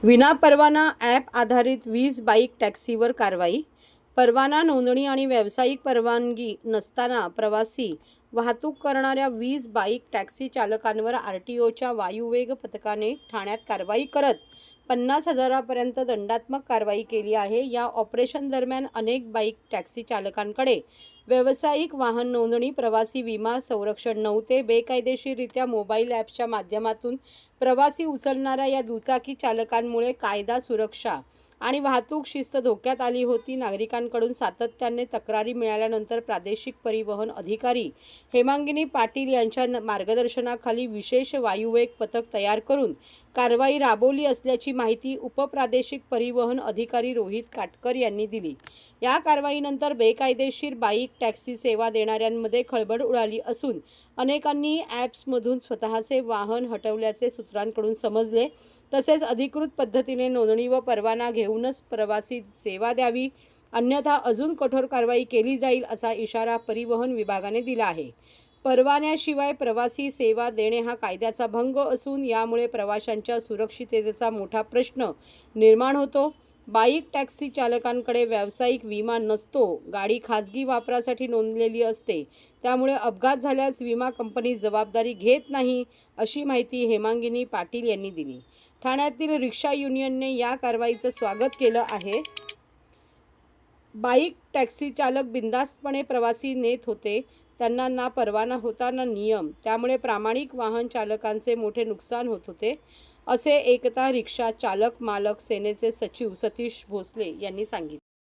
विनापरवाना ॲप आधारित 20 बाईक टॅक्सीवर कारवाई। परवाना नोंदणी आणि व्यावसायिक परवानगी नसताना प्रवासी वाहतूक करणाऱ्या 20 बाईक टॅक्सी चालकांवर आरटीओच्या वायुवेग पथकाने ठाण्यात कारवाई करत 50,000 पर्यंत दंडात्मक कारवाई केली आहे। या ऑपरेशन दरम्यान अनेक बाईक टॅक्सी चालकांकडे व्यावसायिक वाहन नोंदणी, प्रवासी विमा संरक्षण नव्हते। बेकायदेशीररित्या मोबाईल ॲप्सच्या माध्यमातून प्रवासी उचलणाऱ्या या दुचाकी चालकांमुळे कायदा सुरक्षा आणि वाहतूक शिस्त धोक्यात आली होती। नागरिकांकडून सातत्याने तक्रारी मिळाल्यानंतर प्रादेशिक परिवहन अधिकारी हेमांगिनी पाटील यांच्या मार्गदर्शनाखाली विशेष वायुवेग पथक तयार करून कारवाई राबवली असल्याची माहिती उपप्रादेशिक परिवहन अधिकारी रोहित काटकर यांनी दिली। या कारवाईनंतर बेकायदेशीर बाईक टॅक्सी सेवा देणाऱ्यांमध्ये खळबळ उडाली असून अनेकांनी ॲप्समधून स्वतःचे वाहन हटवल्याचे सूत्रांकडून समजले। तसेच अधिकृत पद्धतीने नोंदणी व परवाना घेऊनच प्रवासी सेवा द्यावी, अन्यथा अजून कठोर कारवाई केली जाईल असा इशारा परिवहन विभागाने दिला आहे। परवान्याशिवाय प्रवासी सेवा देणे हा कायद्याचा भंग असून यामुळे प्रवाशांच्या सुरक्षिततेचा मोठा प्रश्न निर्माण होतो। बाईक टॅक्सी चालकांकडे व्यावसायिक विमा नसतो, गाडी खाजगी वापरासाठी नोंदलेली असते, त्यामुळे अपघात झाल्यास विमा कंपनी जबाबदारी घेत नाही, अशी माहिती हेमांगिनी पाटील यांनी दिली। ठाण्यातील रिक्षा युनियनने या कारवाईचं स्वागत केलं आहे। बाईक टॅक्सी चालक बिनधास्तपणे प्रवासी नेत होते, त्यांना ना परवाना होता ना नियम, त्यामुळे प्रामाणिक वाहन चालकांचे मोठे नुकसान होत होते, असे एकता रिक्षा चालक मालक सेनेचे सचिव सतीश भोसले यांनी सांगितले।